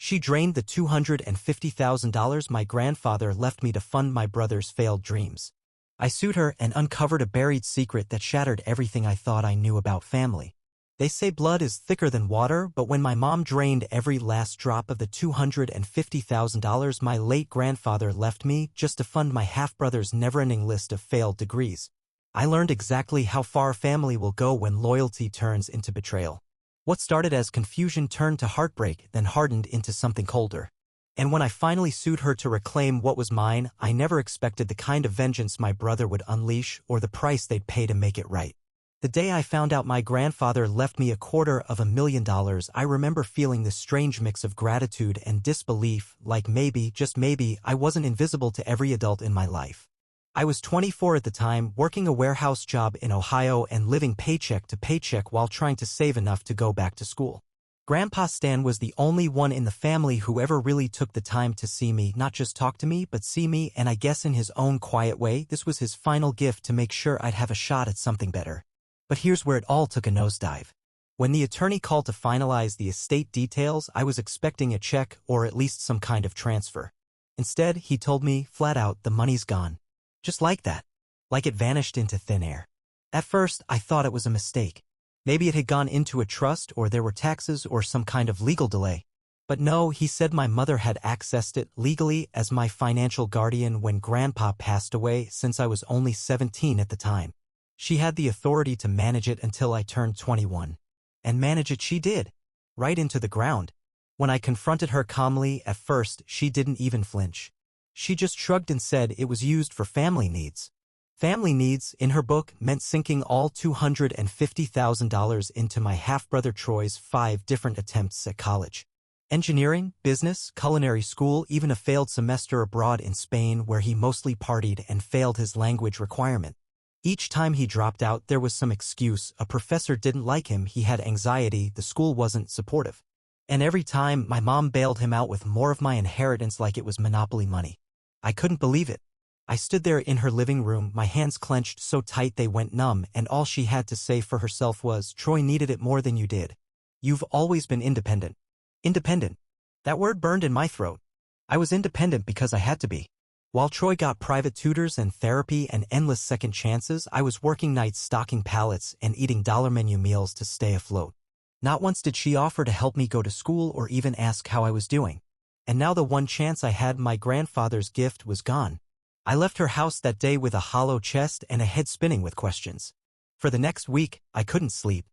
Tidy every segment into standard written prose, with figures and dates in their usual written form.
She drained the $250,000 my grandfather left me to fund my brother's failed dreams. I sued her and uncovered a buried secret that shattered everything I thought I knew about family. They say blood is thicker than water, but when my mom drained every last drop of the $250,000 my late grandfather left me just to fund my half-brother's never-ending list of failed degrees, I learned exactly how far family will go when loyalty turns into betrayal. What started as confusion turned to heartbreak, then hardened into something colder. And when I finally sued her to reclaim what was mine, I never expected the kind of vengeance my brother would unleash or the price they'd pay to make it right. The day I found out my grandfather left me $250,000, I remember feeling this strange mix of gratitude and disbelief, like maybe, just maybe, I wasn't invisible to every adult in my life. I was 24 at the time, working a warehouse job in Ohio and living paycheck to paycheck while trying to save enough to go back to school. Grandpa Stan was the only one in the family who ever really took the time to see me, not just talk to me, but see me, and I guess in his own quiet way, this was his final gift to make sure I'd have a shot at something better. But here's where it all took a nosedive. When the attorney called to finalize the estate details, I was expecting a check or at least some kind of transfer. Instead, he told me, flat out, the money's gone. Just like that. Like it vanished into thin air. At first, I thought it was a mistake. Maybe it had gone into a trust or there were taxes or some kind of legal delay. But no, he said my mother had accessed it legally as my financial guardian when Grandpa passed away since I was only 17 at the time. She had the authority to manage it until I turned 21. And manage it she did. Right into the ground. When I confronted her calmly, at first, she didn't even flinch. She just shrugged and said it was used for family needs. Family needs, in her book, meant sinking all $250,000 into my half-brother Troy's 5 different attempts at college. Engineering, business, culinary school, even a failed semester abroad in Spain where he mostly partied and failed his language requirement. Each time he dropped out, there was some excuse. A professor didn't like him, he had anxiety, the school wasn't supportive. And every time, my mom bailed him out with more of my inheritance like it was monopoly money. I couldn't believe it. I stood there in her living room, my hands clenched so tight they went numb, and all she had to say for herself was, "Troy needed it more than you did. You've always been independent." Independent. That word burned in my throat. I was independent because I had to be. While Troy got private tutors and therapy and endless second chances, I was working nights stocking pallets and eating dollar menu meals to stay afloat. Not once did she offer to help me go to school or even ask how I was doing. And now the one chance I had, my grandfather's gift, was gone. I left her house that day with a hollow chest and a head spinning with questions. For the next week, I couldn't sleep.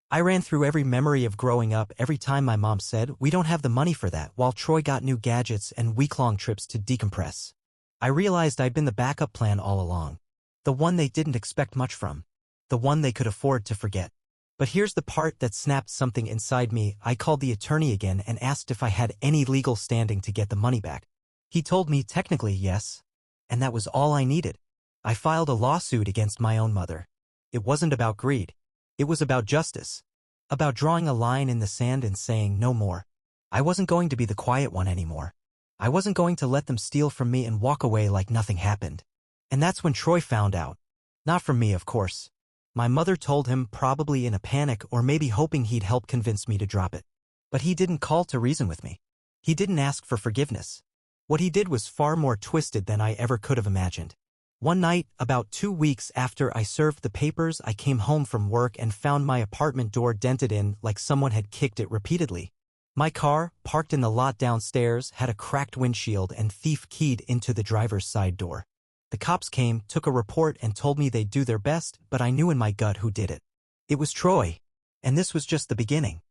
I ran through every memory of growing up every time my mom said, "We don't have the money for that," while Troy got new gadgets and week-long trips to decompress. I realized I'd been the backup plan all along. The one they didn't expect much from. The one they could afford to forget. But here's the part that snapped something inside me. I called the attorney again and asked if I had any legal standing to get the money back. He told me technically yes. And that was all I needed. I filed a lawsuit against my own mother. It wasn't about greed. It was about justice. About drawing a line in the sand and saying no more. I wasn't going to be the quiet one anymore. I wasn't going to let them steal from me and walk away like nothing happened. And that's when Troy found out. Not from me, of course. My mother told him, probably in a panic or maybe hoping he'd help convince me to drop it. But he didn't call to reason with me. He didn't ask for forgiveness. What he did was far more twisted than I ever could have imagined. One night, about 2 weeks after I served the papers, I came home from work and found my apartment door dented in like someone had kicked it repeatedly. My car, parked in the lot downstairs, had a cracked windshield and thief keyed into the driver's side door. The cops came, took a report, and told me they'd do their best, but I knew in my gut who did it. It was Troy. And this was just the beginning.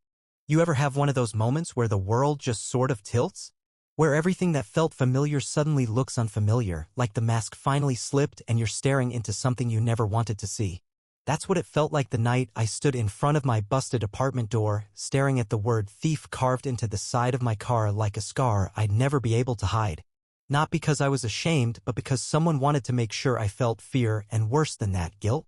You ever have one of those moments where the world just sort of tilts? Where everything that felt familiar suddenly looks unfamiliar, like the mask finally slipped and you're staring into something you never wanted to see. That's what it felt like the night I stood in front of my busted apartment door, staring at the word thief carved into the side of my car like a scar I'd never be able to hide. Not because I was ashamed, but because someone wanted to make sure I felt fear and, worse than that, guilt.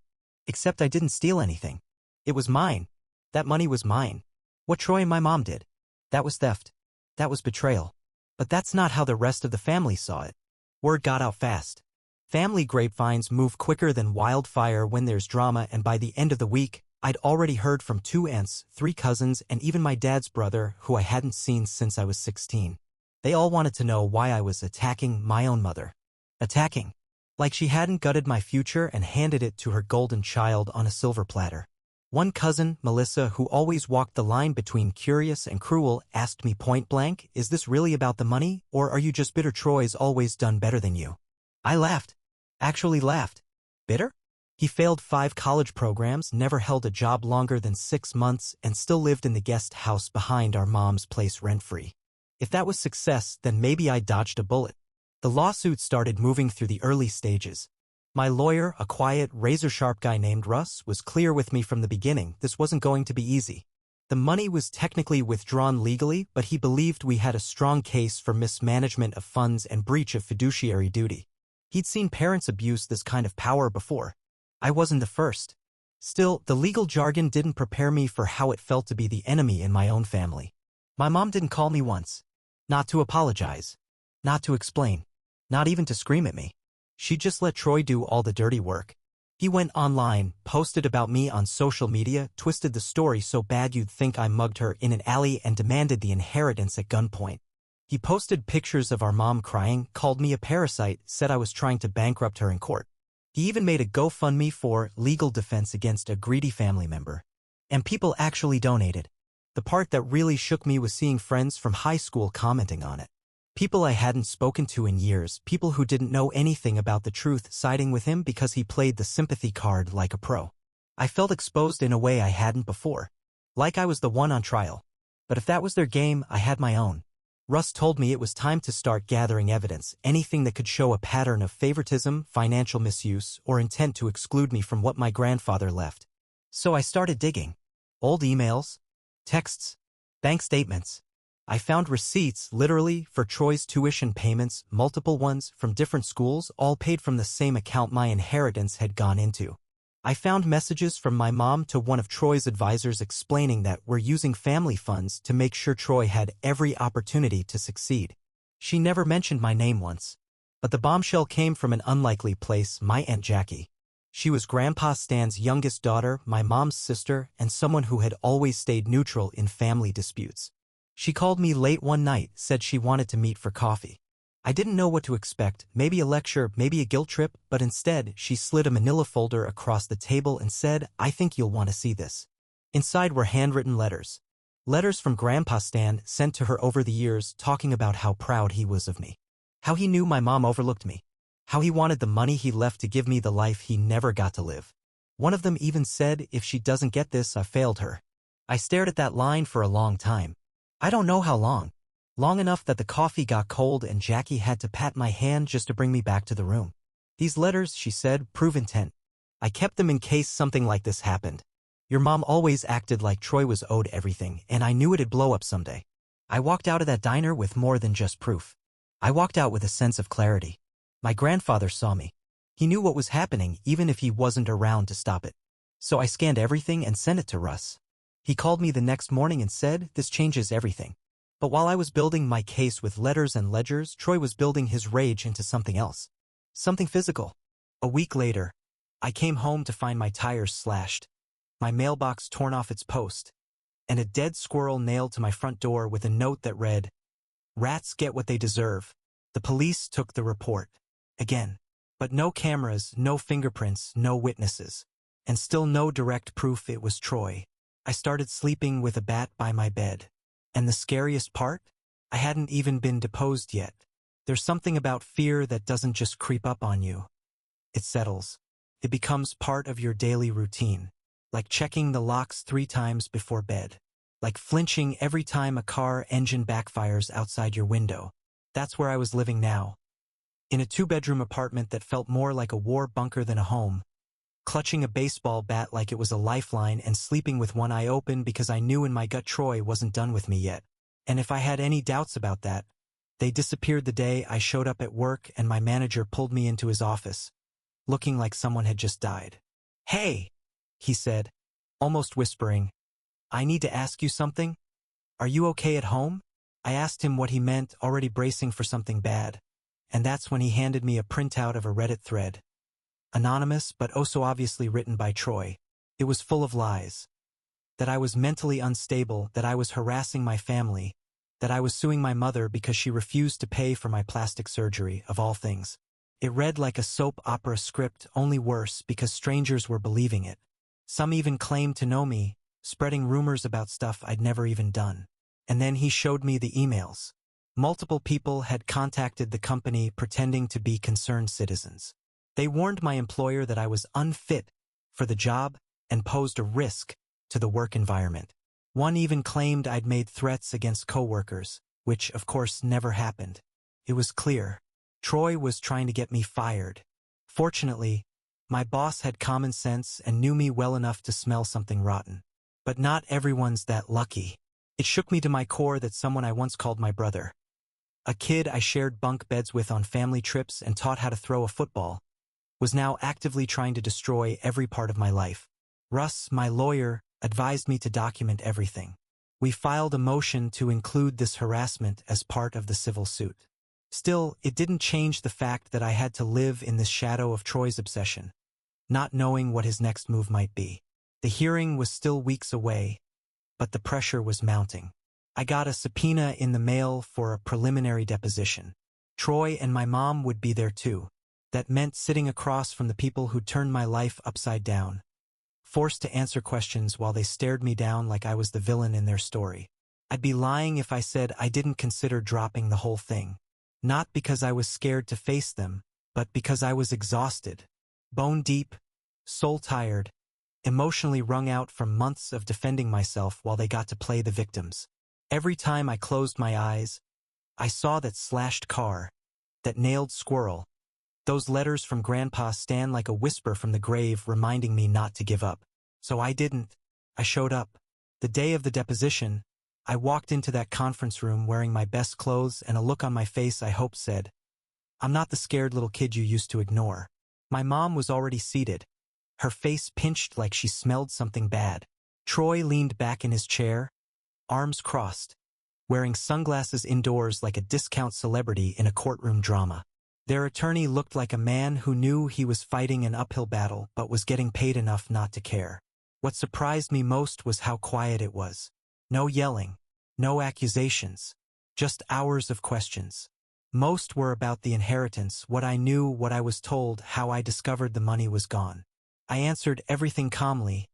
Except I didn't steal anything. It was mine. That money was mine. What Troy and my mom did. That was theft. That was betrayal. But that's not how the rest of the family saw it. Word got out fast. Family grapevines move quicker than wildfire when there's drama, and by the end of the week, I'd already heard from 2 aunts, 3 cousins, and even my dad's brother, who I hadn't seen since I was 16. They all wanted to know why I was attacking my own mother. Attacking. Like she hadn't gutted my future and handed it to her golden child on a silver platter. One cousin, Melissa, who always walked the line between curious and cruel, asked me point-blank, "Is this really about the money, or are you just bitter Troy's always done better than you?" I laughed. Actually laughed. Bitter? He failed 5 college programs, never held a job longer than 6 months, and still lived in the guest house behind our mom's place rent-free. If that was success, then maybe I dodged a bullet. The lawsuit started moving through the early stages. My lawyer, a quiet, razor-sharp guy named Russ, was clear with me from the beginning this wasn't going to be easy. The money was technically withdrawn legally, but he believed we had a strong case for mismanagement of funds and breach of fiduciary duty. He'd seen parents abuse this kind of power before. I wasn't the first. Still, the legal jargon didn't prepare me for how it felt to be the enemy in my own family. My mom didn't call me once. Not to apologize. Not to explain. Not even to scream at me. She just let Troy do all the dirty work. He went online, posted about me on social media, twisted the story so bad you'd think I mugged her in an alley and demanded the inheritance at gunpoint. He posted pictures of our mom crying, called me a parasite, said I was trying to bankrupt her in court. He even made a GoFundMe for legal defense against a greedy family member. And people actually donated. The part that really shook me was seeing friends from high school commenting on it. People I hadn't spoken to in years, people who didn't know anything about the truth siding with him because he played the sympathy card like a pro. I felt exposed in a way I hadn't before. Like I was the one on trial. But if that was their game, I had my own. Russ told me it was time to start gathering evidence, anything that could show a pattern of favoritism, financial misuse, or intent to exclude me from what my grandfather left. So I started digging. Old emails, texts, bank statements. I found receipts, literally, for Troy's tuition payments, multiple ones, from different schools, all paid from the same account my inheritance had gone into. I found messages from my mom to one of Troy's advisors explaining that we're using family funds to make sure Troy had every opportunity to succeed. She never mentioned my name once. But the bombshell came from an unlikely place, my Aunt Jackie. She was Grandpa Stan's youngest daughter, my mom's sister, and someone who had always stayed neutral in family disputes. She called me late one night, said she wanted to meet for coffee. I didn't know what to expect, maybe a lecture, maybe a guilt trip, but instead, she slid a manila folder across the table and said, "I think you'll want to see this." Inside were handwritten letters. Letters from Grandpa Stan sent to her over the years talking about how proud he was of me. How he knew my mom overlooked me. How he wanted the money he left to give me the life he never got to live. One of them even said, "If she doesn't get this, I failed her." I stared at that line for a long time. I don't know how long. Long enough that the coffee got cold and Jackie had to pat my hand just to bring me back to the room. "These letters," she said, "prove intent. I kept them in case something like this happened. Your mom always acted like Troy was owed everything, and I knew it'd blow up someday." I walked out of that diner with more than just proof. I walked out with a sense of clarity. My grandfather saw me. He knew what was happening, even if he wasn't around to stop it. So I scanned everything and sent it to Russ. He called me the next morning and said, "This changes everything." But while I was building my case with letters and ledgers, Troy was building his rage into something else. Something physical. A week later, I came home to find my tires slashed, my mailbox torn off its post, and a dead squirrel nailed to my front door with a note that read, "Rats get what they deserve." The police took the report. Again. But no cameras, no fingerprints, no witnesses. And still no direct proof it was Troy. I started sleeping with a bat by my bed. And the scariest part? I hadn't even been deposed yet. There's something about fear that doesn't just creep up on you. It settles. It becomes part of your daily routine. Like checking the locks 3 times before bed. Like flinching every time a car engine backfires outside your window. That's where I was living now. In a 2-bedroom apartment that felt more like a war bunker than a home. Clutching a baseball bat like it was a lifeline and sleeping with one eye open because I knew in my gut Troy wasn't done with me yet. And if I had any doubts about that, they disappeared the day I showed up at work and my manager pulled me into his office, looking like someone had just died. "Hey," he said, almost whispering, "I need to ask you something. Are you okay at home?" I asked him what he meant, already bracing for something bad. And that's when he handed me a printout of a Reddit thread. Anonymous, but oh so obviously written by Troy. It was full of lies. That I was mentally unstable, that I was harassing my family, that I was suing my mother because she refused to pay for my plastic surgery, of all things. It read like a soap opera script, only worse because strangers were believing it. Some even claimed to know me, spreading rumors about stuff I'd never even done. And then he showed me the emails. Multiple people had contacted the company pretending to be concerned citizens. They warned my employer that I was unfit for the job and posed a risk to the work environment. One even claimed I'd made threats against coworkers, which of course never happened. It was clear. Troy was trying to get me fired. Fortunately, my boss had common sense and knew me well enough to smell something rotten. But not everyone's that lucky. It shook me to my core that someone I once called my brother, a kid I shared bunk beds with on family trips and taught how to throw a football, was now actively trying to destroy every part of my life. Russ, my lawyer, advised me to document everything. We filed a motion to include this harassment as part of the civil suit. Still, it didn't change the fact that I had to live in this shadow of Troy's obsession, not knowing what his next move might be. The hearing was still weeks away, but the pressure was mounting. I got a subpoena in the mail for a preliminary deposition. Troy and my mom would be there too. That meant sitting across from the people who turned my life upside down, forced to answer questions while they stared me down like I was the villain in their story. I'd be lying if I said I didn't consider dropping the whole thing. Not because I was scared to face them, but because I was exhausted, bone deep, soul tired, emotionally wrung out from months of defending myself while they got to play the victims. Every time I closed my eyes, I saw that slashed car, that nailed squirrel. Those letters from Grandpa stand like a whisper from the grave reminding me not to give up. So I didn't. I showed up. The day of the deposition, I walked into that conference room wearing my best clothes and a look on my face I hope said, "I'm not the scared little kid you used to ignore." My mom was already seated, her face pinched like she smelled something bad. Troy leaned back in his chair, arms crossed, wearing sunglasses indoors like a discount celebrity in a courtroom drama. Their attorney looked like a man who knew he was fighting an uphill battle but was getting paid enough not to care. What surprised me most was how quiet it was. No yelling, no accusations, just hours of questions. Most were about the inheritance, what I knew, what I was told, how I discovered the money was gone. I answered everything calmly,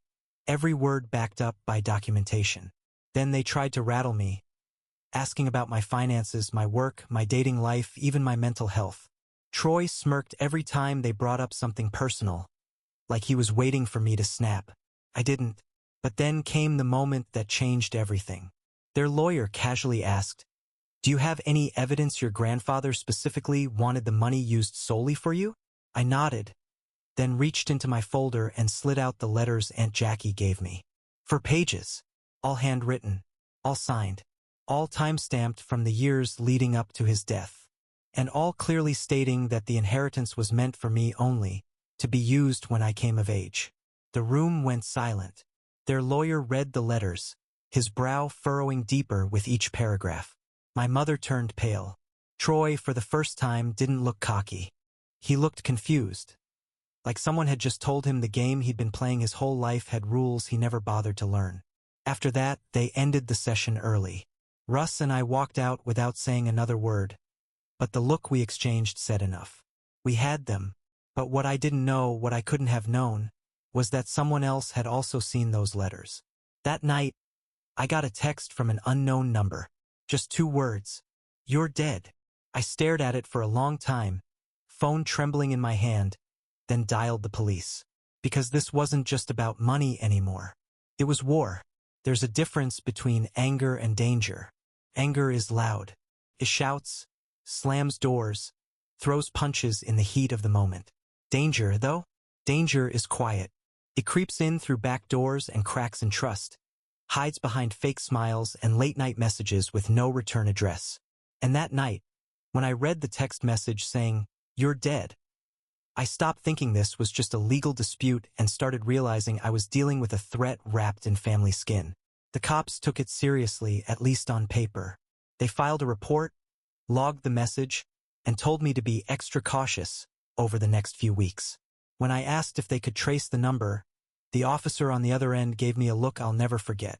every word backed up by documentation. Then they tried to rattle me, asking about my finances, my work, my dating life, even my mental health. Troy smirked every time they brought up something personal, like he was waiting for me to snap. I didn't. But then came the moment that changed everything. Their lawyer casually asked, "Do you have any evidence your grandfather specifically wanted the money used solely for you?" I nodded, then reached into my folder and slid out the letters Aunt Jackie gave me. 4 pages, all handwritten, all signed, all time-stamped from the years leading up to his death, and all clearly stating that the inheritance was meant for me only, to be used when I came of age. The room went silent. Their lawyer read the letters, his brow furrowing deeper with each paragraph. My mother turned pale. Troy, for the first time, didn't look cocky. He looked confused, like someone had just told him the game he'd been playing his whole life had rules he never bothered to learn. After that, they ended the session early. Russ and I walked out without saying another word, but the look we exchanged said enough. We had them, but what I didn't know, what I couldn't have known, was that someone else had also seen those letters. That night, I got a text from an unknown number. Just 2 words. "You're dead." I stared at it for a long time, phone trembling in my hand, then dialed the police. Because this wasn't just about money anymore. It was war. There's a difference between anger and danger. Anger is loud. It shouts, slams doors, throws punches in the heat of the moment. Danger, though? Danger is quiet. It creeps in through back doors and cracks in trust, hides behind fake smiles and late-night messages with no return address. And that night, when I read the text message saying, "You're dead," I stopped thinking this was just a legal dispute and started realizing I was dealing with a threat wrapped in family skin. The cops took it seriously, at least on paper. They filed a report, logged the message, and told me to be extra cautious over the next few weeks. When I asked if they could trace the number, The officer on the other end gave me a look I'll never forget.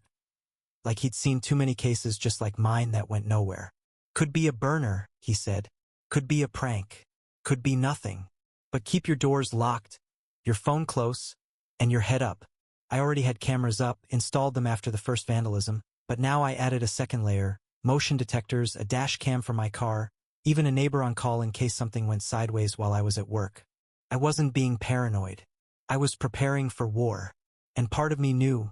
Like he'd seen too many cases just like mine that went nowhere. Could be a burner, he said. Could be a prank. Could be nothing. But keep your doors locked, your phone close, and your head up. I already had cameras up, installed them after the first vandalism, but now I added a second layer, motion detectors, a dash cam for my car, even a neighbor on call in case something went sideways while I was at work. I wasn't being paranoid. I was preparing for war. And part of me knew,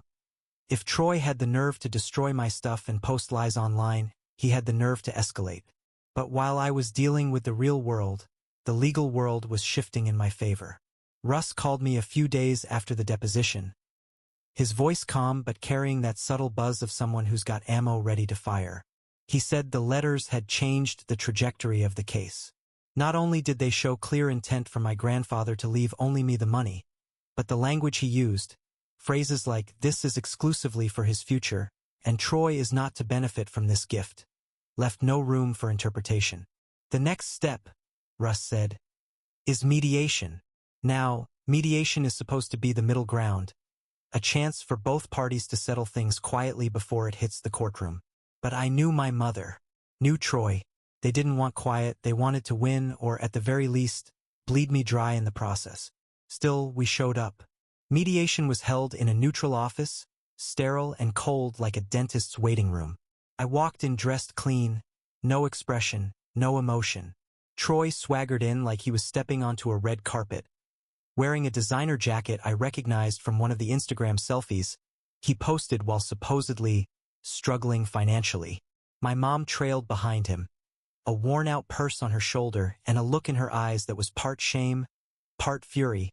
if Troy had the nerve to destroy my stuff and post lies online, he had the nerve to escalate. But while I was dealing with the real world, the legal world was shifting in my favor. Russ called me a few days after the deposition. His voice calm but carrying that subtle buzz of someone who's got ammo ready to fire. He said the letters had changed the trajectory of the case. Not only did they show clear intent for my grandfather to leave only me the money, but the language he used, phrases like "this is exclusively for his future," and "Troy is not to benefit from this gift," left no room for interpretation. The next step, Russ said, is mediation. Now, mediation is supposed to be the middle ground, a chance for both parties to settle things quietly before it hits the courtroom. But I knew my mother, knew Troy. They didn't want quiet, they wanted to win, or at the very least, bleed me dry in the process. Still, we showed up. Mediation was held in a neutral office, sterile and cold like a dentist's waiting room. I walked in dressed clean, no expression, no emotion. Troy swaggered in like he was stepping onto a red carpet. Wearing a designer jacket I recognized from one of the Instagram selfies he posted while supposedly struggling financially. My mom trailed behind him, a worn-out purse on her shoulder and a look in her eyes that was part shame, part fury,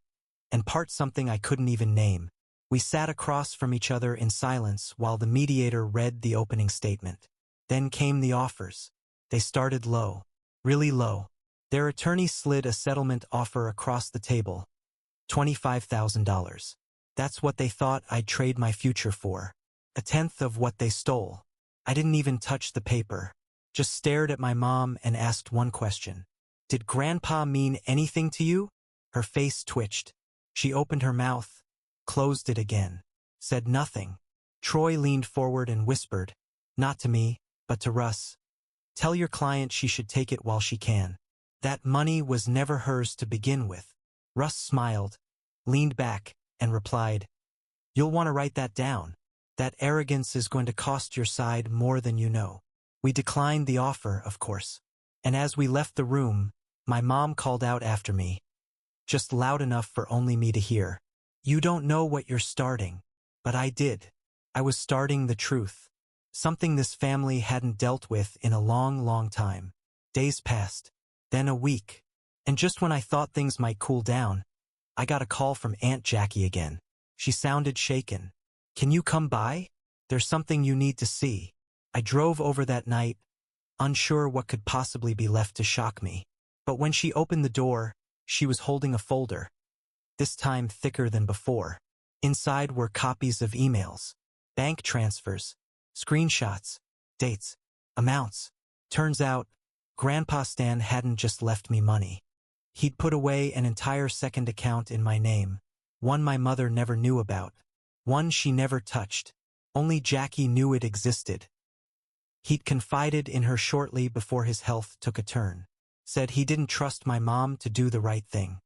and part something I couldn't even name. We sat across from each other in silence while the mediator read the opening statement. Then came the offers. They started low, really low. Their attorney slid a settlement offer across the table. $25,000. That's what they thought I'd trade my future for. A tenth of what they stole. I didn't even touch the paper. Just stared at my mom and asked one question. Did Grandpa mean anything to you? Her face twitched. She opened her mouth, closed it again, said nothing. Troy leaned forward and whispered, not to me, but to Russ. Tell your client she should take it while she can. That money was never hers to begin with. Russ smiled, leaned back, and replied, you'll want to write that down. That arrogance is going to cost your side more than you know. We declined the offer, of course. And as we left the room, my mom called out after me, just loud enough for only me to hear. You don't know what you're starting. But I did. I was starting the truth. Something this family hadn't dealt with in a long, long time. Days passed. Then a week. And just when I thought things might cool down, I got a call from Aunt Jackie again. She sounded shaken. Can you come by? There's something you need to see. I drove over that night, unsure what could possibly be left to shock me. But when she opened the door, she was holding a folder, this time thicker than before. Inside were copies of emails, bank transfers, screenshots, dates, amounts. Turns out, Grandpa Stan hadn't just left me money. He'd put away an entire second account in my name, one my mother never knew about, one she never touched. Only Jackie knew it existed. He'd confided in her shortly before his health took a turn. Said he didn't trust my mom to do the right thing.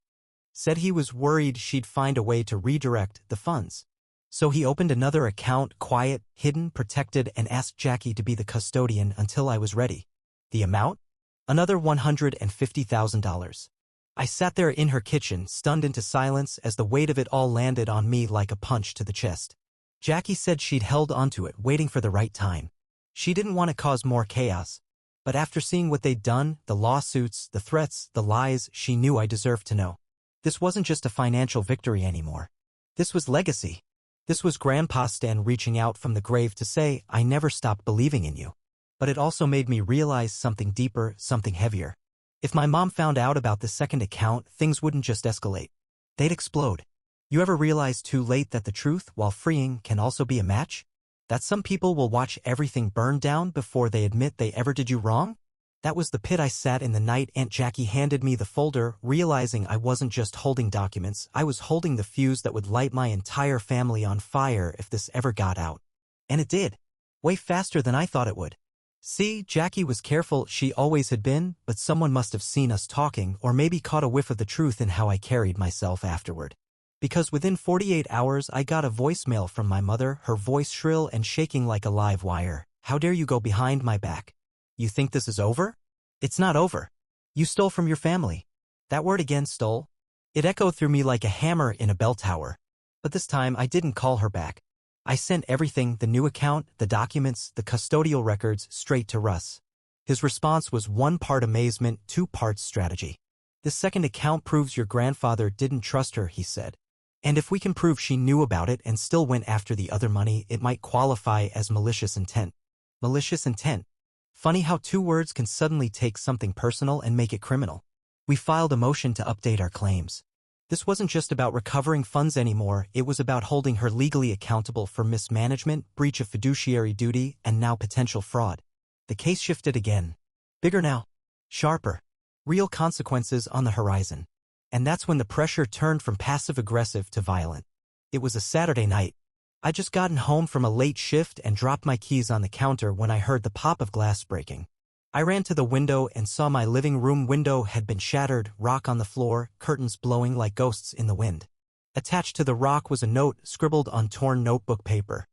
Said he was worried she'd find a way to redirect the funds. So he opened another account, quiet, hidden, protected, and asked Jackie to be the custodian until I was ready. The amount? Another $150,000. I sat there in her kitchen, stunned into silence as the weight of it all landed on me like a punch to the chest. Jackie said she'd held onto it, waiting for the right time. She didn't want to cause more chaos. But after seeing what they'd done, the lawsuits, the threats, the lies, she knew I deserved to know. This wasn't just a financial victory anymore. This was legacy. This was Grandpa Stan reaching out from the grave to say, I never stopped believing in you. But it also made me realize something deeper, something heavier. If my mom found out about the second account, things wouldn't just escalate. They'd explode. You ever realize too late that the truth, while freeing, can also be a match? That some people will watch everything burn down before they admit they ever did you wrong? That was the pit I sat in the night Aunt Jackie handed me the folder, realizing I wasn't just holding documents, I was holding the fuse that would light my entire family on fire if this ever got out. And it did. Way faster than I thought it would. See, Jackie was careful, she always had been, but someone must have seen us talking or maybe caught a whiff of the truth in how I carried myself afterward. Because within 48 hours I got a voicemail from my mother, her voice shrill and shaking like a live wire. How dare you go behind my back? You think this is over? It's not over. You stole from your family. That word again, stole. It echoed through me like a hammer in a bell tower. But this time I didn't call her back. I sent everything, the new account, the documents, the custodial records, straight to Russ. His response was 1 part amazement, 2 parts strategy. This second account proves your grandfather didn't trust her, he said. And if we can prove she knew about it and still went after the other money, it might qualify as malicious intent. Malicious intent. Funny how 2 words can suddenly take something personal and make it criminal. We filed a motion to update our claims. This wasn't just about recovering funds anymore, it was about holding her legally accountable for mismanagement, breach of fiduciary duty, and now potential fraud. The case shifted again. Bigger now. Sharper. Real consequences on the horizon. And that's when the pressure turned from passive-aggressive to violent. It was a Saturday night. I'd just gotten home from a late shift and dropped my keys on the counter when I heard the pop of glass breaking. I ran to the window and saw my living room window had been shattered, rock on the floor, curtains blowing like ghosts in the wind. Attached to the rock was a note scribbled on torn notebook paper.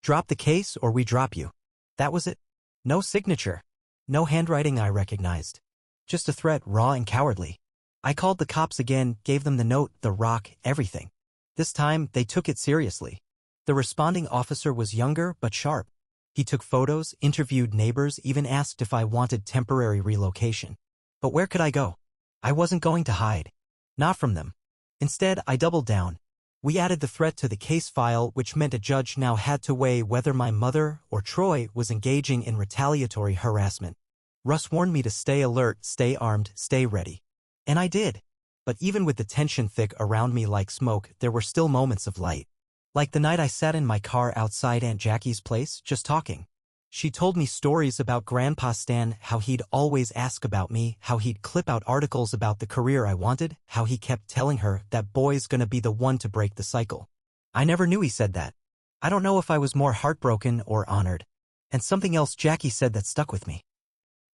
Drop the case or we drop you. That was it. No signature. No handwriting I recognized. Just a threat, raw and cowardly. I called the cops again, gave them the note, the rock, everything. This time, they took it seriously. The responding officer was younger but sharp. He took photos, interviewed neighbors, even asked if I wanted temporary relocation. But where could I go? I wasn't going to hide. Not from them. Instead, I doubled down. We added the threat to the case file, which meant a judge now had to weigh whether my mother or Troy was engaging in retaliatory harassment. Russ warned me to stay alert, stay armed, stay ready. And I did. But even with the tension thick around me like smoke, there were still moments of light. Like the night I sat in my car outside Aunt Jackie's place, just talking. She told me stories about Grandpa Stan, how he'd always ask about me, how he'd clip out articles about the career I wanted, how he kept telling her that boy's gonna be the one to break the cycle. I never knew he said that. I don't know if I was more heartbroken or honored. And something else Jackie said that stuck with me.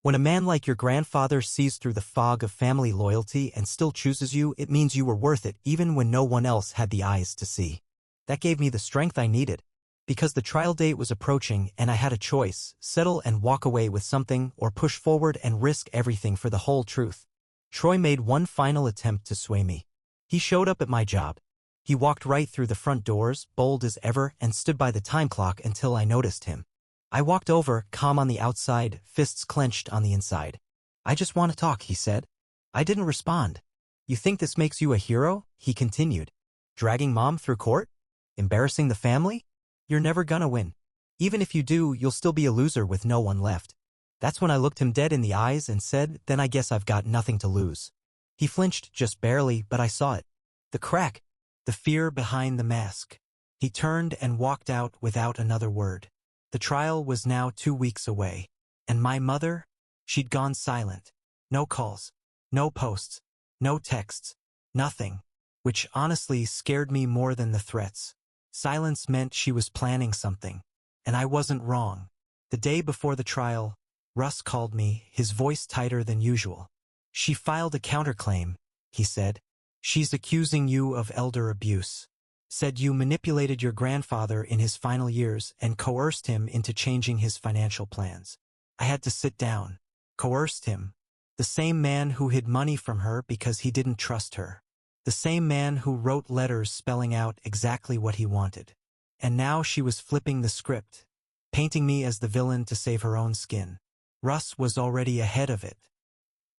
When a man like your grandfather sees through the fog of family loyalty and still chooses you, it means you were worth it even when no one else had the eyes to see. That gave me the strength I needed. Because the trial date was approaching and I had a choice, settle and walk away with something or push forward and risk everything for the whole truth. Troy made one final attempt to sway me. He showed up at my job. He walked right through the front doors, bold as ever, and stood by the time clock until I noticed him. I walked over, calm on the outside, fists clenched on the inside. I just want to talk, he said. I didn't respond. You think this makes you a hero? He continued. Dragging Mom through court? Embarrassing the family? You're never gonna win. Even if you do, you'll still be a loser with no one left. That's when I looked him dead in the eyes and said, then I guess I've got nothing to lose. He flinched just barely, but I saw it. The crack. The fear behind the mask. He turned and walked out without another word. The trial was now 2 weeks away. And my mother? She'd gone silent. No calls. No posts. No texts. Nothing. Which honestly scared me more than the threats. Silence meant she was planning something. And I wasn't wrong. The day before the trial, Russ called me, his voice tighter than usual. She filed a counterclaim, he said. She's accusing you of elder abuse. Said you manipulated your grandfather in his final years and coerced him into changing his financial plans. I had to sit down. Coerced him. The same man who hid money from her because he didn't trust her. The same man who wrote letters spelling out exactly what he wanted. And now she was flipping the script, painting me as the villain to save her own skin. Russ was already ahead of it.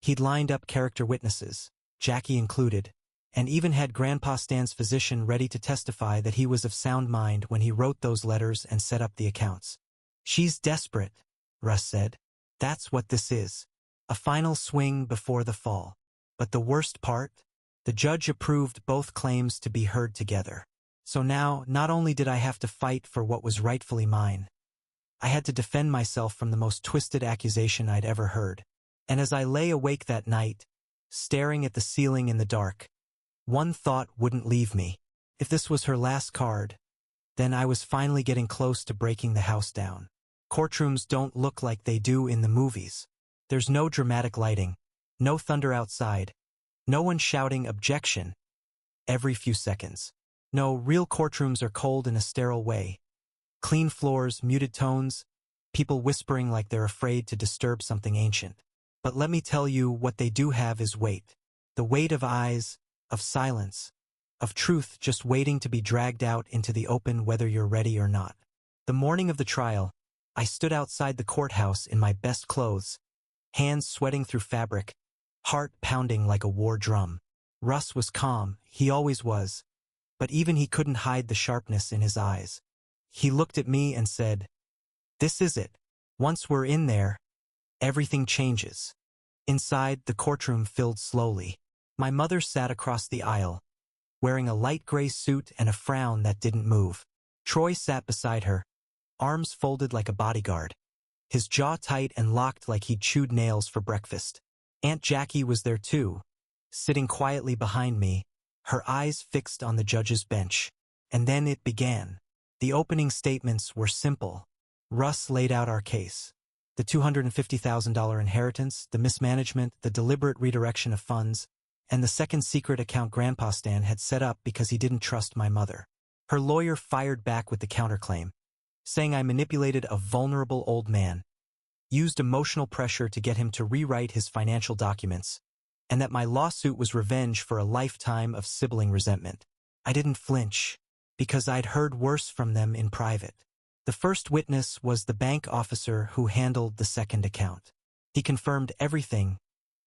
He'd lined up character witnesses, Jackie included, and even had Grandpa Stan's physician ready to testify that he was of sound mind when he wrote those letters and set up the accounts. She's desperate, Russ said. That's what this is. A final swing before the fall. But the worst part? The judge approved both claims to be heard together. So now, not only did I have to fight for what was rightfully mine, I had to defend myself from the most twisted accusation I'd ever heard. And as I lay awake that night, staring at the ceiling in the dark, one thought wouldn't leave me. If this was her last card, then I was finally getting close to breaking the house down. Courtrooms don't look like they do in the movies. There's no dramatic lighting, no thunder outside, no one shouting objection every few seconds. No, real courtrooms are cold in a sterile way. Clean floors, muted tones, people whispering like they're afraid to disturb something ancient. But let me tell you, what they do have is weight. The weight of eyes, of silence, of truth just waiting to be dragged out into the open whether you're ready or not. The morning of the trial, I stood outside the courthouse in my best clothes, hands sweating through fabric, heart pounding like a war drum. Russ was calm, he always was, but even he couldn't hide the sharpness in his eyes. He looked at me and said, "This is it. Once we're in there, everything changes." Inside, the courtroom filled slowly. My mother sat across the aisle, wearing a light gray suit and a frown that didn't move. Troy sat beside her, arms folded like a bodyguard, his jaw tight and locked like he'd chewed nails for breakfast. Aunt Jackie was there too, sitting quietly behind me, her eyes fixed on the judge's bench. And then it began. The opening statements were simple. Russ laid out our case. The $250,000 inheritance, the mismanagement, the deliberate redirection of funds, and the second secret account Grandpa Stan had set up because he didn't trust my mother. Her lawyer fired back with the counterclaim, saying I manipulated a vulnerable old man, used emotional pressure to get him to rewrite his financial documents, and that my lawsuit was revenge for a lifetime of sibling resentment. I didn't flinch, because I'd heard worse from them in private. The first witness was the bank officer who handled the second account. He confirmed everything: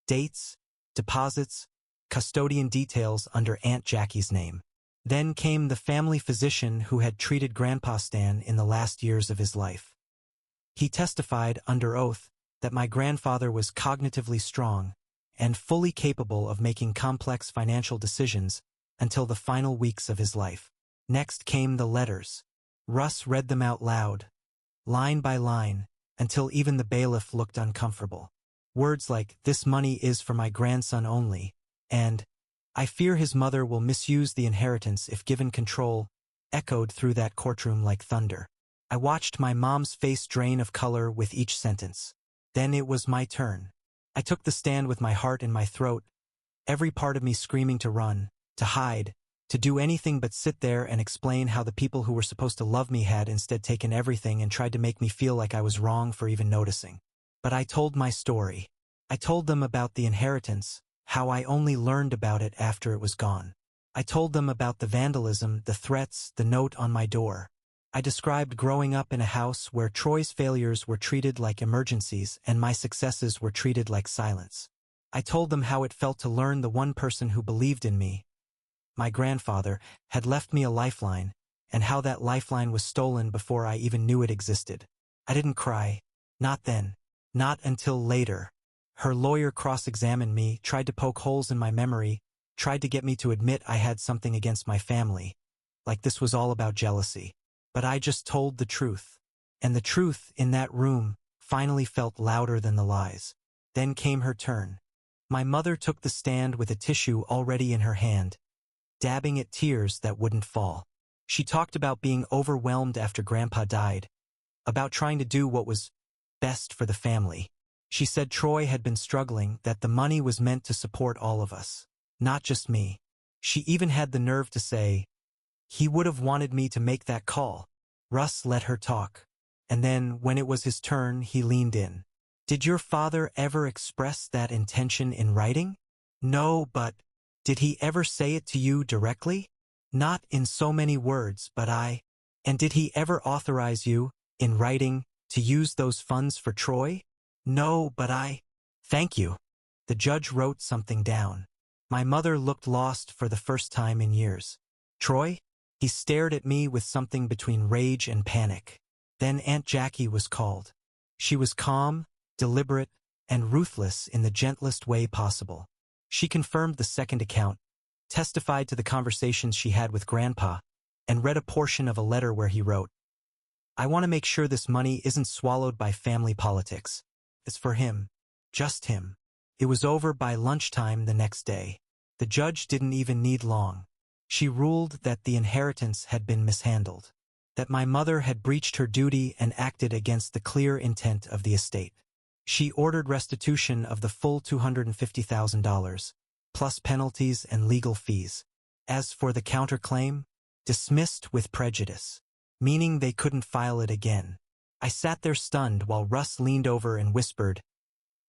dates, deposits, custodian details under Aunt Jackie's name. Then came the family physician who had treated Grandpa Stan in the last years of his life. He testified under oath that my grandfather was cognitively strong and fully capable of making complex financial decisions until the final weeks of his life. Next came the letters. Russ read them out loud, line by line, until even the bailiff looked uncomfortable. Words like, "This money is for my grandson only," and "I fear his mother will misuse the inheritance if given control," echoed through that courtroom like thunder. I watched my mom's face drain of color with each sentence. Then it was my turn. I took the stand with my heart in my throat, every part of me screaming to run, to hide, to do anything but sit there and explain how the people who were supposed to love me had instead taken everything and tried to make me feel like I was wrong for even noticing. But I told my story. I told them about the inheritance, how I only learned about it after it was gone. I told them about the vandalism, the threats, the note on my door. I described growing up in a house where Troy's failures were treated like emergencies and my successes were treated like silence. I told them how it felt to learn the one person who believed in me, my grandfather, had left me a lifeline, and how that lifeline was stolen before I even knew it existed. I didn't cry. Not then. Not until later. Her lawyer cross-examined me, tried to poke holes in my memory, tried to get me to admit I had something against my family, like this was all about jealousy. But I just told the truth. And the truth in that room finally felt louder than the lies. Then came her turn. My mother took the stand with a tissue already in her hand, dabbing at tears that wouldn't fall. She talked about being overwhelmed after Grandpa died, about trying to do what was best for the family. She said Troy had been struggling, that the money was meant to support all of us, not just me. She even had the nerve to say, "He would have wanted me to make that call." Russ let her talk, and then, when it was his turn, he leaned in. "Did your father ever express that intention in writing?" "No, but did he ever say it to you directly?" "Not in so many words, but I—" "And did he ever authorize you, in writing, to use those funds for Troy?" "No, but I—" "Thank you." The judge wrote something down. My mother looked lost for the first time in years. "Troy?" He stared at me with something between rage and panic. Then Aunt Jackie was called. She was calm, deliberate, and ruthless in the gentlest way possible. She confirmed the second account, testified to the conversations she had with Grandpa, and read a portion of a letter where he wrote, "I want to make sure this money isn't swallowed by family politics. It's for him. Just him. It was over by lunchtime the next day. The judge didn't even need long. She ruled that the inheritance had been mishandled, that my mother had breached her duty and acted against the clear intent of the estate. She ordered restitution of the full $250,000, plus penalties and legal fees. As for the counterclaim, dismissed with prejudice, meaning they couldn't file it again. I sat there stunned while Russ leaned over and whispered,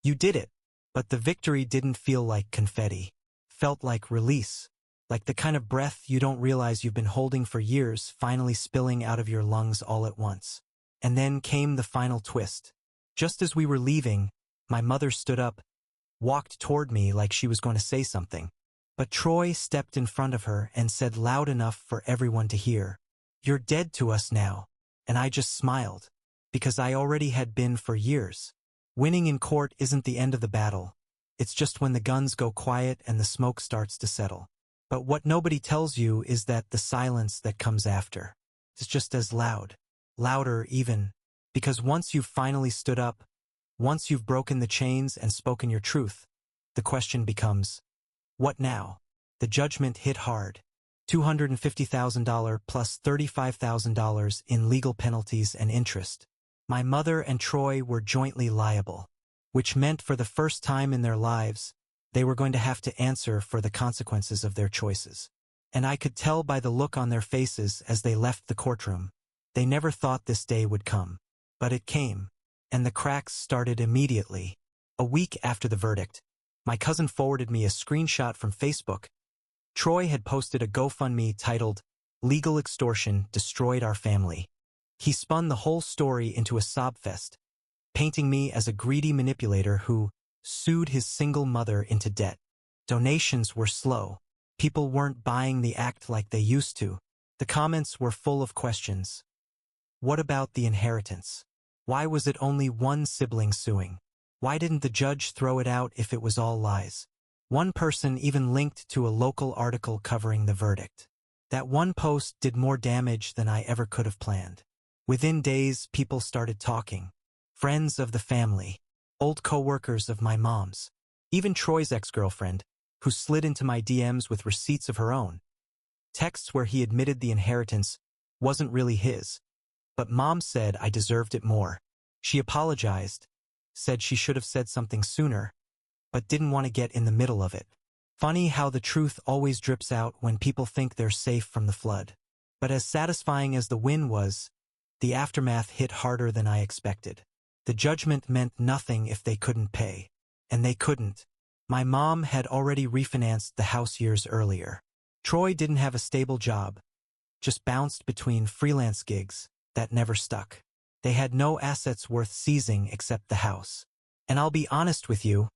"You did it." But the victory didn't feel like confetti. Felt like release. Like the kind of breath you don't realize you've been holding for years finally spilling out of your lungs all at once. And then came the final twist. Just as we were leaving, my mother stood up, walked toward me like she was going to say something. But Troy stepped in front of her and said loud enough for everyone to hear, "You're dead to us now." And I just smiled, because I already had been for years. Winning in court isn't the end of the battle. It's just when the guns go quiet and the smoke starts to settle. But what nobody tells you is that the silence that comes after is just as loud, louder even, because once you've finally stood up, once you've broken the chains and spoken your truth, the question becomes, what now? The judgment hit hard. $250,000 plus $35,000 in legal penalties and interest. My mother and Troy were jointly liable, which meant for the first time in their lives, they were going to have to answer for the consequences of their choices. And I could tell by the look on their faces as they left the courtroom. They never thought this day would come. But it came, and the cracks started immediately. A week after the verdict, my cousin forwarded me a screenshot from Facebook. Troy had posted a GoFundMe titled, "Legal Extortion Destroyed Our Family." He spun the whole story into a sob fest, painting me as a greedy manipulator who sued his single mother into debt. Donations were slow. People weren't buying the act like they used to. The comments were full of questions. What about the inheritance? Why was it only one sibling suing? Why didn't the judge throw it out if it was all lies? One person even linked to a local article covering the verdict. That one post did more damage than I ever could have planned. Within days, people started talking. Friends of the family, old co-workers of my mom's, even Troy's ex-girlfriend, who slid into my DMs with receipts of her own. Texts where he admitted the inheritance wasn't really his. But Mom said I deserved it more. She apologized, said she should have said something sooner, but didn't want to get in the middle of it. Funny how the truth always drips out when people think they're safe from the flood. But as satisfying as the win was, the aftermath hit harder than I expected. The judgment meant nothing if they couldn't pay. And they couldn't. My mom had already refinanced the house years earlier. Troy didn't have a stable job, just bounced between freelance gigs that never stuck. They had no assets worth seizing except the house. And I'll be honest with you,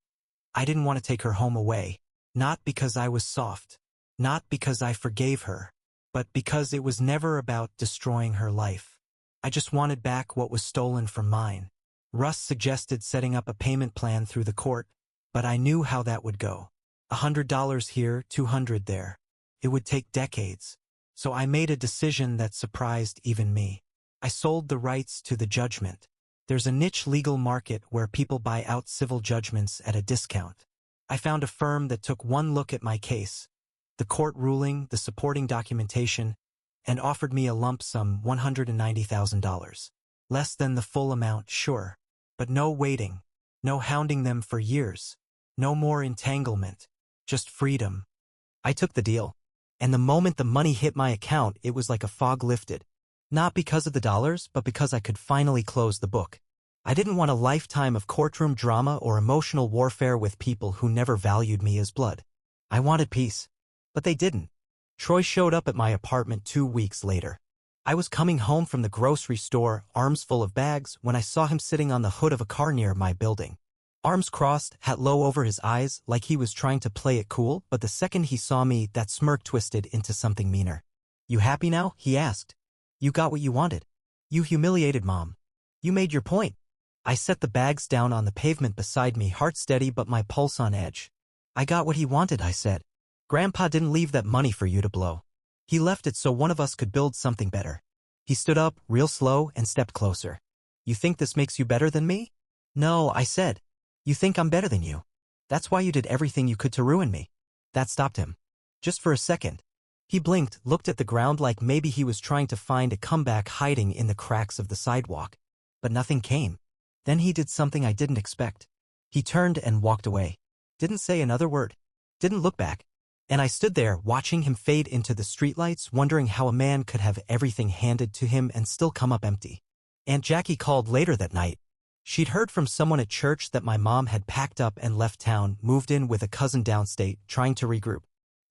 I didn't want to take her home away. Not because I was soft, not because I forgave her, but because it was never about destroying her life. I just wanted back what was stolen from mine. Russ suggested setting up a payment plan through the court, but I knew how that would go. $100 here, $200 there. It would take decades. So I made a decision that surprised even me. I sold the rights to the judgment. There's a niche legal market where people buy out civil judgments at a discount. I found a firm that took one look at my case, the court ruling, the supporting documentation, and offered me a lump sum $190,000. Less than the full amount, sure. But no waiting, no hounding them for years, no more entanglement, just freedom. I took the deal. And the moment the money hit my account, it was like a fog lifted. Not because of the dollars, but because I could finally close the book. I didn't want a lifetime of courtroom drama or emotional warfare with people who never valued me as blood. I wanted peace. But they didn't. Troy showed up at my apartment 2 weeks later. I was coming home from the grocery store, arms full of bags, when I saw him sitting on the hood of a car near my building. Arms crossed, hat low over his eyes, like he was trying to play it cool, but the second he saw me, that smirk twisted into something meaner. "You happy now?" he asked. "You got what you wanted. You humiliated Mom. You made your point." I set the bags down on the pavement beside me, heart steady but my pulse on edge. "I got what he wanted," I said. "Grandpa didn't leave that money for you to blow. He left it so one of us could build something better." He stood up, real slow, and stepped closer. "You think this makes you better than me?" "No," I said. You think I'm better than you. That's why you did everything you could to ruin me. That stopped him. Just for a second. He blinked, looked at the ground like maybe he was trying to find a comeback hiding in the cracks of the sidewalk. But nothing came. Then he did something I didn't expect. He turned and walked away. Didn't say another word. Didn't look back. And I stood there, watching him fade into the streetlights, wondering how a man could have everything handed to him and still come up empty. Aunt Jackie called later that night. She'd heard from someone at church that my mom had packed up and left town, moved in with a cousin downstate, trying to regroup.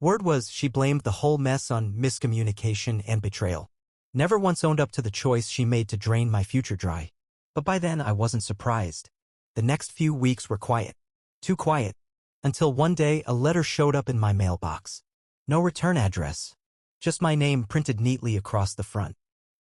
Word was she blamed the whole mess on miscommunication and betrayal. Never once owned up to the choice she made to drain my future dry. But by then I wasn't surprised. The next few weeks were quiet. Too quiet. Until one day a letter showed up in my mailbox. No return address. Just my name printed neatly across the front.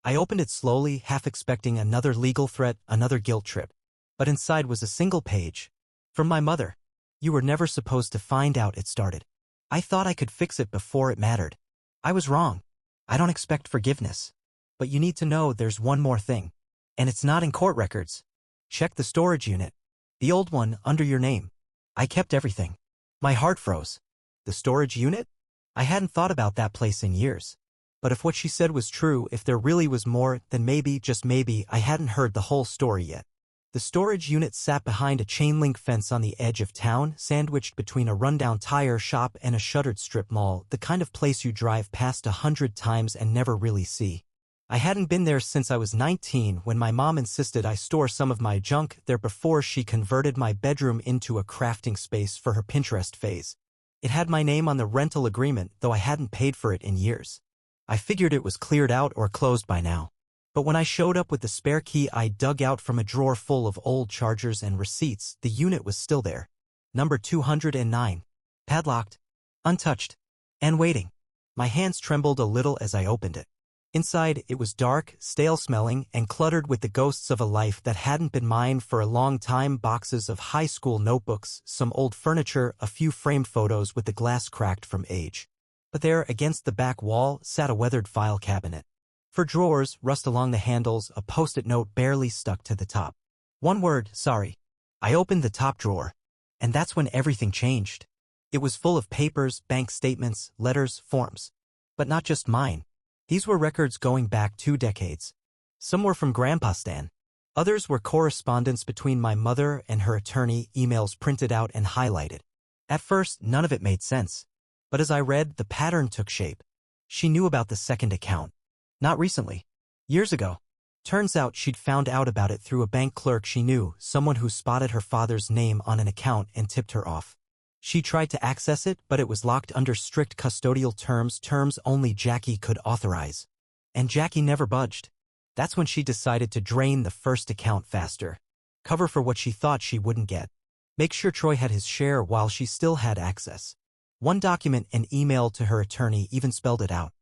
I opened it slowly, half expecting another legal threat, another guilt trip. But inside was a single page. From my mother. You were never supposed to find out it started. I thought I could fix it before it mattered. I was wrong. I don't expect forgiveness. But you need to know there's one more thing. And it's not in court records. Check the storage unit. The old one, under your name. I kept everything. My heart froze. The storage unit? I hadn't thought about that place in years. But if what she said was true, if there really was more, then maybe, just maybe, I hadn't heard the whole story yet. The storage unit sat behind a chain-link fence on the edge of town, sandwiched between a rundown tire shop and a shuttered strip mall, the kind of place you drive past 100 times and never really see. I hadn't been there since I was 19 when my mom insisted I store some of my junk there before she converted my bedroom into a crafting space for her Pinterest phase. It had my name on the rental agreement, though I hadn't paid for it in years. I figured it was cleared out or closed by now. But when I showed up with the spare key I dug out from a drawer full of old chargers and receipts, the unit was still there. Number 209. Padlocked. Untouched. And waiting. My hands trembled a little as I opened it. Inside, it was dark, stale-smelling, and cluttered with the ghosts of a life that hadn't been mine for a long time. Boxes of high school notebooks, some old furniture, a few framed photos with the glass cracked from age. But there, against the back wall, sat a weathered file cabinet. For drawers, rust along the handles, a post-it note barely stuck to the top. One word, sorry. I opened the top drawer. And that's when everything changed. It was full of papers, bank statements, letters, forms. But not just mine. These were records going back 2 decades. Some were from Grandpa Stan. Others were correspondence between my mother and her attorney, emails printed out and highlighted. At first, none of it made sense. But as I read, the pattern took shape. She knew about the second account. Not recently. Years ago. Turns out she'd found out about it through a bank clerk she knew, someone who spotted her father's name on an account and tipped her off. She tried to access it, but it was locked under strict custodial terms only Jackie could authorize. And Jackie never budged. That's when she decided to drain the first account faster. Cover for what she thought she wouldn't get. Make sure Troy had his share while she still had access. One document and email to her attorney even spelled it out.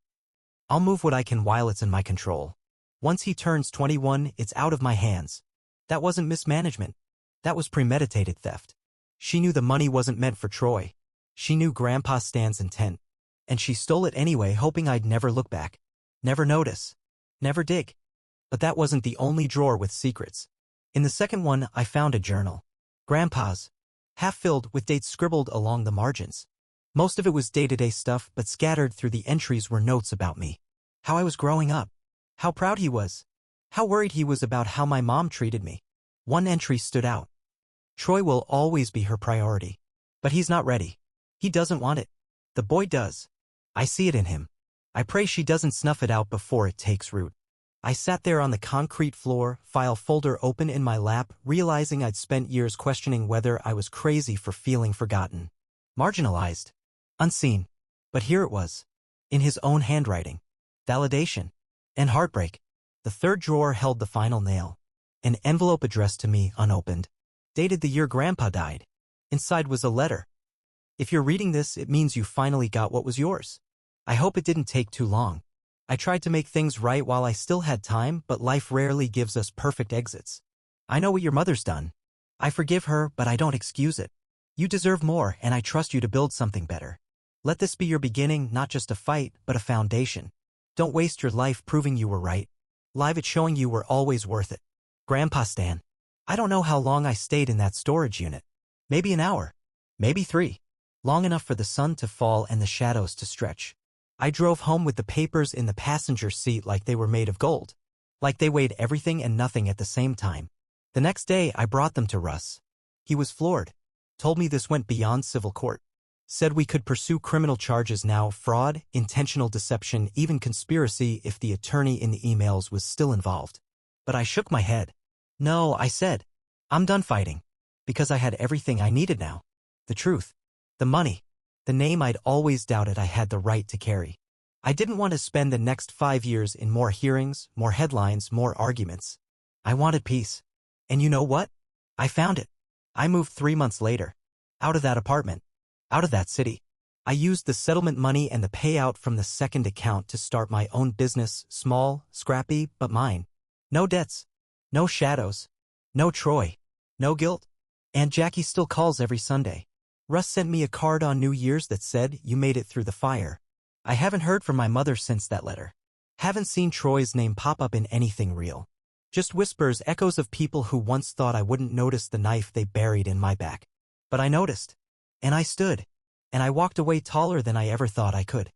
I'll move what I can while it's in my control. Once he turns 21, it's out of my hands. That wasn't mismanagement. That was premeditated theft. She knew the money wasn't meant for Troy. She knew Grandpa Stan's intent. And she stole it anyway, hoping I'd never look back. Never notice. Never dig. But that wasn't the only drawer with secrets. In the second one, I found a journal. Grandpa's. Half-filled with dates scribbled along the margins. Most of it was day-to-day stuff, but scattered through the entries were notes about me. How I was growing up. How proud he was. How worried he was about how my mom treated me. One entry stood out. Troy will always be her priority. But he's not ready. He doesn't want it. The boy does. I see it in him. I pray she doesn't snuff it out before it takes root. I sat there on the concrete floor, file folder open in my lap, realizing I'd spent years questioning whether I was crazy for feeling forgotten. Marginalized. Unseen. But here it was. In his own handwriting. Validation. And heartbreak. The third drawer held the final nail. An envelope addressed to me, unopened. Dated the year Grandpa died. Inside was a letter. If you're reading this, it means you finally got what was yours. I hope it didn't take too long. I tried to make things right while I still had time, but life rarely gives us perfect exits. I know what your mother's done. I forgive her, but I don't excuse it. You deserve more, and I trust you to build something better. Let this be your beginning, not just a fight, but a foundation. Don't waste your life proving you were right. Live it showing you were always worth it. Grandpa Stan. I don't know how long I stayed in that storage unit. Maybe an hour. Maybe 3. Long enough for the sun to fall and the shadows to stretch. I drove home with the papers in the passenger seat like they were made of gold. Like they weighed everything and nothing at the same time. The next day, I brought them to Russ. He was floored. Told me this went beyond civil court. Said we could pursue criminal charges now, fraud, intentional deception, even conspiracy if the attorney in the emails was still involved. But I shook my head. No, I said. I'm done fighting. Because I had everything I needed now. The truth. The money. The name I'd always doubted I had the right to carry. I didn't want to spend the next 5 years in more hearings, more headlines, more arguments. I wanted peace. And you know what? I found it. I moved 3 months later. Out of that apartment. Out of that city. I used the settlement money and the payout from the second account to start my own business, small, scrappy, but mine. No debts. No shadows. No Troy. No guilt. Aunt Jackie still calls every Sunday. Russ sent me a card on New Year's that said, "You made it through the fire." I haven't heard from my mother since that letter. Haven't seen Troy's name pop up in anything real. Just whispers, echoes of people who once thought I wouldn't notice the knife they buried in my back. But I noticed. And I stood. And I walked away taller than I ever thought I could.